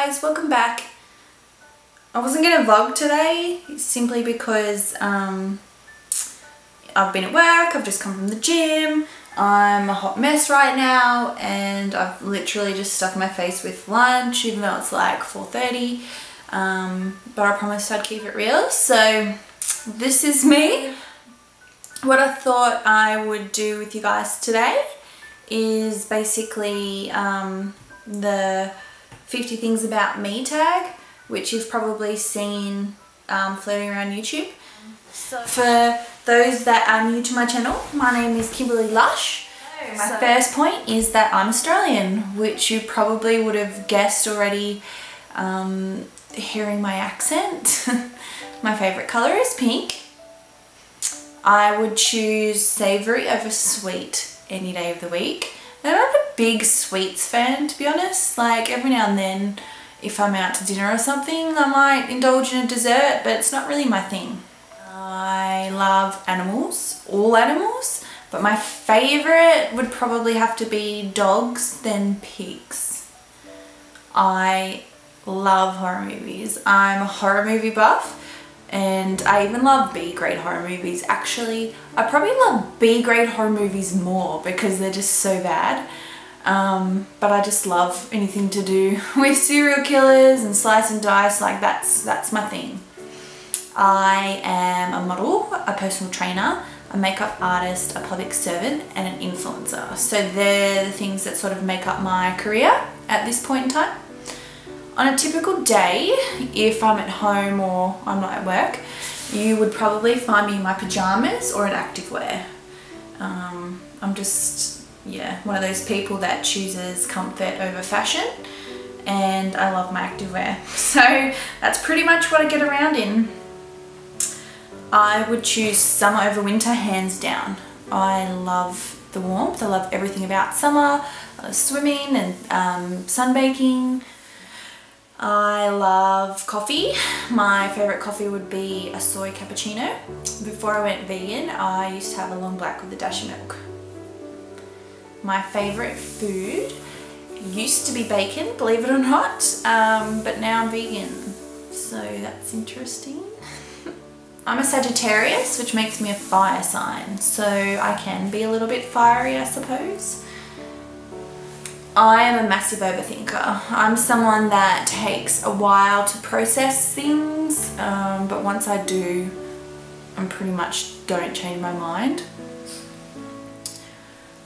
guys, welcome back. I wasn't going to vlog today simply because I've been at work, I've just come from the gym, I'm a hot mess right now and I've literally just stuffed my face with lunch even though it's like 4:30, but I promised I'd keep it real. So this is me. What I thought I would do with you guys today is basically the 50 things about me tag, which you've probably seen floating around YouTube. So for those that are new to my channel, my name is Kimberly Lush. My first point is that I'm Australian, which you probably would have guessed already hearing my accent. My favourite colour is pink. I would choose savoury over sweet any day of the week. I'm not a big sweets fan, to be honest. Like every now and then, if I'm out to dinner or something, I might indulge in a dessert, but it's not really my thing. I love animals, all animals, but my favourite would probably have to be dogs, then pigs. I love horror movies. I'm a horror movie buff. And I even love B-grade horror movies. Actually, I probably love B-grade horror movies more because they're just so bad. But I just love anything to do with serial killers and slice and dice. Like that's my thing. I am a model, a personal trainer, a makeup artist, a public servant, and an influencer. So they're the things that sort of make up my career at this point in time. On a typical day, if I'm at home or I'm not at work, you would probably find me in my pajamas or in activewear. I'm just, yeah, one of those people that chooses comfort over fashion, and I love my activewear. So that's pretty much what I get around in. I would choose summer over winter, hands down. I love the warmth, I love everything about summer. I love swimming and sunbaking. I love coffee. My favourite coffee would be a soy cappuccino. Before I went vegan, I used to have a long black with a dash of milk. My favourite food used to be bacon, believe it or not, but now I'm vegan, so that's interesting. I'm a Sagittarius, which makes me a fire sign, so I can be a little bit fiery, I suppose. I am a massive overthinker. I'm someone that takes a while to process things, but once I do, I pretty much don't change my mind.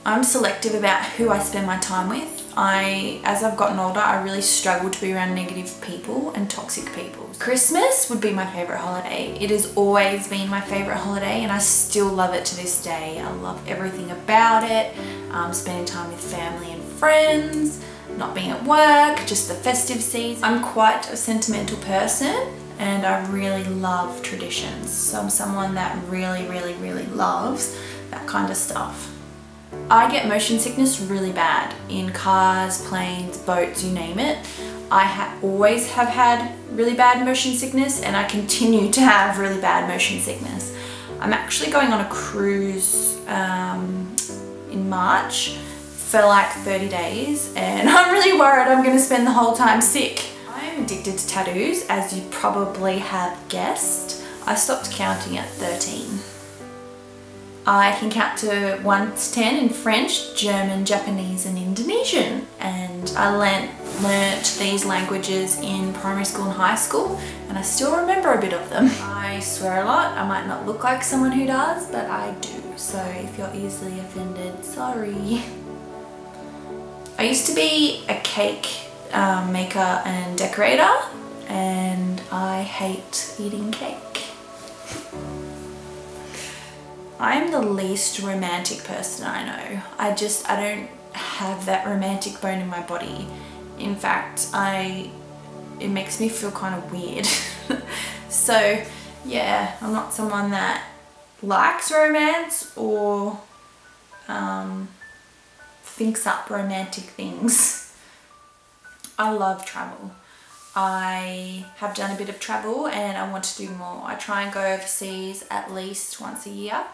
I'm selective about who I spend my time with. As I've gotten older, I really struggle to be around negative people and toxic people. Christmas would be my favourite holiday. It has always been my favourite holiday and I still love it to this day. I love everything about it, spending time with family and friends, not being at work, just the festive season. I'm quite a sentimental person and I really love traditions. So I'm someone that really loves that kind of stuff. I get motion sickness really bad in cars, planes, boats, you name it. I always have had really bad motion sickness and I continue to have really bad motion sickness. I'm actually going on a cruise in March for like 30 days and I'm really worried I'm going to spend the whole time sick. I'm addicted to tattoos, as you probably have guessed. I stopped counting at 13. I can count to 1 to 10 in French, German, Japanese and Indonesian, and I learnt these languages in primary school and high school and I still remember a bit of them. I swear a lot. I might not look like someone who does, but I do, so if you're easily offended, sorry. I used to be a cake maker and decorator and I hate eating cake. I'm the least romantic person I know. I don't have that romantic bone in my body. In fact, it makes me feel kind of weird. So yeah, I'm not someone that likes romance or thinks up romantic things. I love travel. I have done a bit of travel and I want to do more. I try and go overseas at least once a year.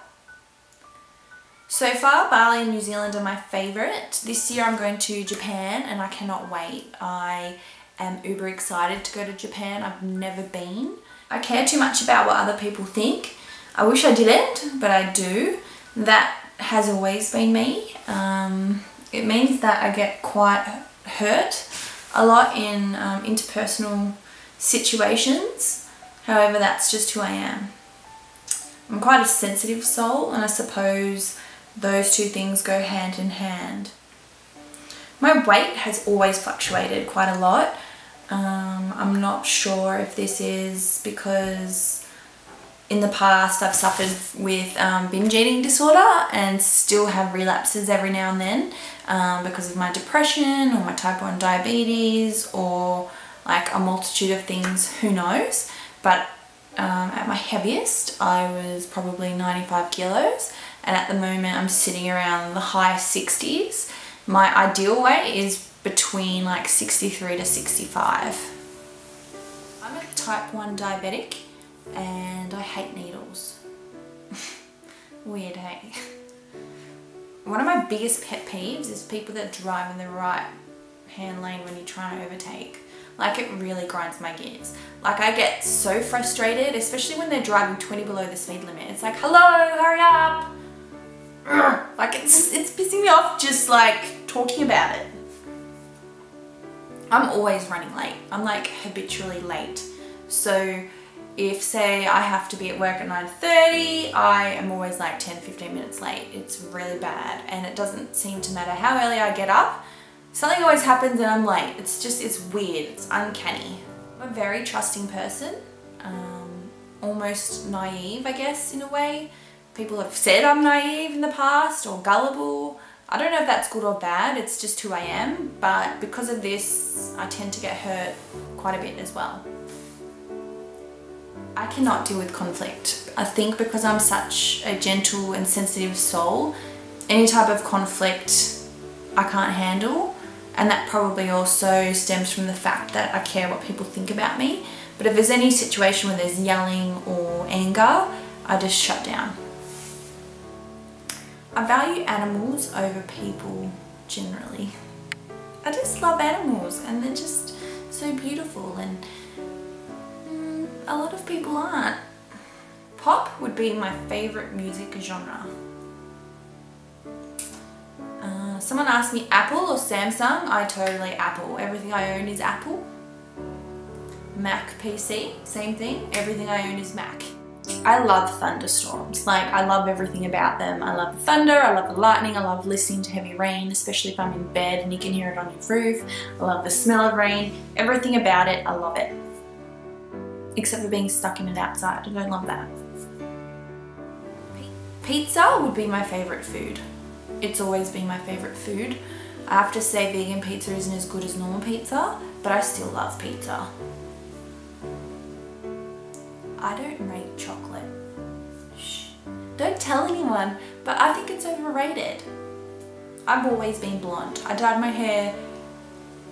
So far, Bali and New Zealand are my favourite. This year I'm going to Japan and I cannot wait. I am uber excited to go to Japan. I've never been. I care too much about what other people think. I wish I didn't, but I do. That has always been me. It means that I get quite hurt a lot in interpersonal situations. However, that's just who I am. I'm quite a sensitive soul, and I suppose those two things go hand in hand. My weight has always fluctuated quite a lot. I'm not sure if this is because in the past I've suffered with binge eating disorder and still have relapses every now and then because of my depression or my type 1 diabetes or like a multitude of things, who knows. But at my heaviest I was probably 95 kilos, and at the moment I'm sitting around the high 60s. My ideal weight is between like 63 to 65. I'm a type 1 diabetic and I hate needles. Weird, hey? One of my biggest pet peeves is people that drive in the right hand lane when you're trying to overtake. Like, it really grinds my gears. Like, I get so frustrated, especially when they're driving 20 below the speed limit. It's like, hello, hurry up. Ugh. Like, it's pissing me off just like talking about it. I'm always running late. I'm like habitually late. So if, say, I have to be at work at 9:30, I am always like 10-15 minutes late. It's really bad, and it doesn't seem to matter how early I get up. Something always happens and I'm late. It's weird. It's uncanny. I'm a very trusting person, almost naive, I guess, in a way. People have said I'm naive in the past or gullible. I don't know if that's good or bad, it's just who I am, but because of this, I tend to get hurt quite a bit as well. I cannot deal with conflict. I think because I'm such a gentle and sensitive soul, any type of conflict I can't handle, and that probably also stems from the fact that I care what people think about me. But if there's any situation where there's yelling or anger, I just shut down. I value animals over people generally. I just love animals, and they're just so beautiful, and a lot of people aren't. Pop would be my favourite music genre. Someone asked me Apple or Samsung. I totally Apple. Everything I own is Apple. Mac PC, same thing. Everything I own is Mac. I love thunderstorms. Like, I love everything about them. I love the thunder, I love the lightning, I love listening to heavy rain, especially if I'm in bed and you can hear it on your roof. I love the smell of rain. Everything about it, I love it. Except for being stuck in it outside. I don't love that. Pizza would be my favourite food. It's always been my favourite food. I have to say vegan pizza isn't as good as normal pizza, but I still love pizza. I don't rate chocolate. Shh. Don't tell anyone, but I think it's overrated. I've always been blonde. I dyed my hair,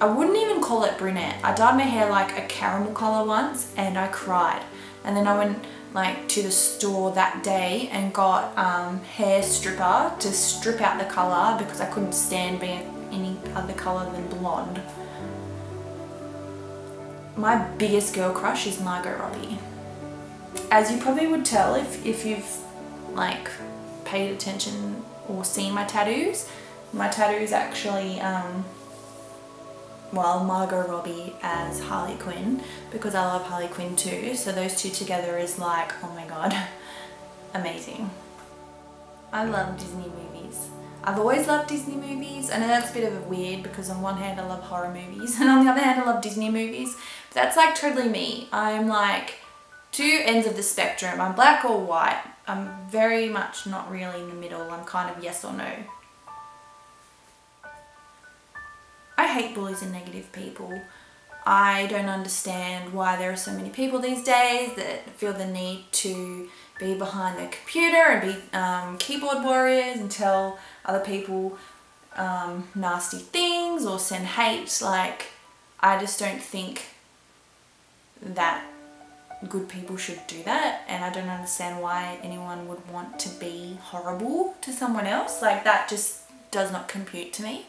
I wouldn't even call it brunette. I dyed my hair like a caramel colour once and I cried. And then I went like to the store that day and got hair stripper to strip out the colour because I couldn't stand being any other colour than blonde. My biggest girl crush is Margot Robbie. As you probably would tell if you've like paid attention or seen my tattoos actually well, Margot Robbie as Harley Quinn, because I love Harley Quinn too, so those two together is like, oh my god, amazing. I love Disney movies. I've always loved Disney movies. I know that's a bit of a weird because on one hand I love horror movies and on the other hand I love Disney movies, but that's like totally me. I'm like two ends of the spectrum. I'm black or white. I'm very much not really in the middle. I'm kind of yes or no. I hate bullies and negative people. I don't understand why there are so many people these days that feel the need to be behind their computer and be keyboard warriors and tell other people nasty things or send hate. Like, I just don't think that good people should do that, and I don't understand why anyone would want to be horrible to someone else. Like, that just does not compute to me.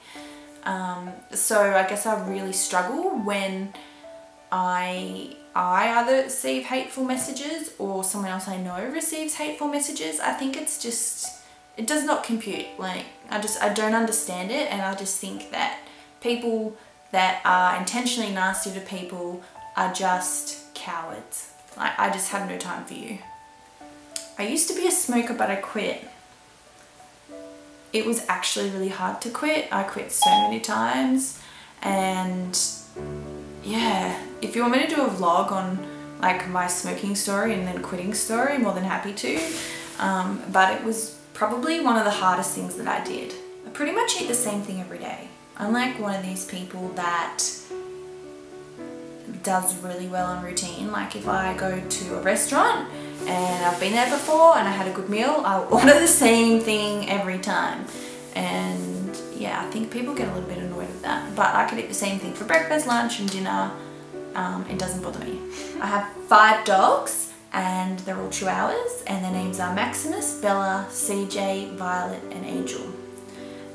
So I guess I really struggle when I either receive hateful messages or someone else I know receives hateful messages. I think it's just, it does not compute. Like, I don't understand it, and I just think that people that are intentionally nasty to people are just cowards. Like, I just have no time for you. I used to be a smoker, but I quit. It was actually really hard to quit. I quit so many times, and yeah, if you want me to do a vlog on like my smoking story and then quitting story, I'm more than happy to. But it was probably one of the hardest things that I did. I pretty much eat the same thing every day. I'm like one of these people that does really well on routine. Like if I go to a restaurant and I've been there before and I had a good meal, I'll order the same thing every time. And yeah, I think people get a little bit annoyed with that, but I could eat the same thing for breakfast, lunch and dinner. It doesn't bother me. I have 5 dogs and they're all Chihuahuas, and their names are Maximus, Bella, CJ, Violet and Angel.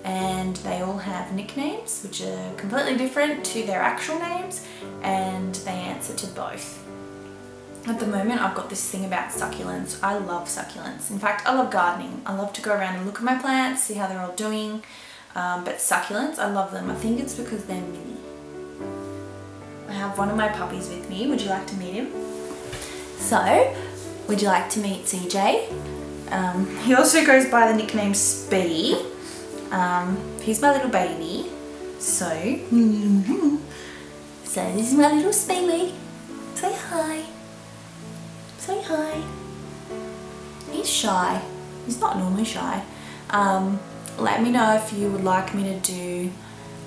And they all have nicknames which are completely different to their actual names, and they answer to both. At the moment I've got this thing about succulents. I love succulents. In fact, I love gardening. I love to go around and look at my plants, see how they're all doing. But succulents, I love them. I think it's because they're mini. I have one of my puppies with me. Would you like to meet him? So, would you like to meet CJ? He also goes by the nickname Spee. He's my little baby. So this is my little Spee. Say hi. Say hi. He's shy. He's not normally shy. Let me know if you would like me to do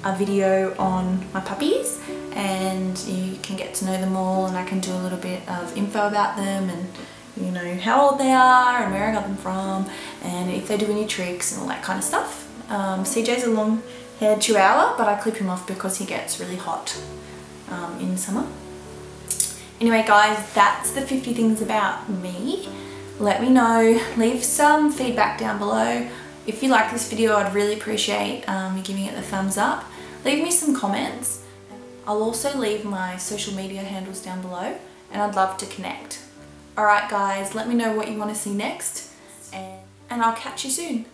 a video on my puppies, and you can get to know them all, and I can do a little bit of info about them, and you know how old they are and where I got them from, and if they do any tricks and all that kind of stuff. CJ's a long-haired Chihuahua, but I clip him off because he gets really hot in summer. Anyway guys, that's the 50 things about me. Let me know, leave some feedback down below. If you like this video, I'd really appreciate you giving it the thumbs up. Leave me some comments. I'll also leave my social media handles down below, and I'd love to connect. Alright guys, let me know what you want to see next, and I'll catch you soon.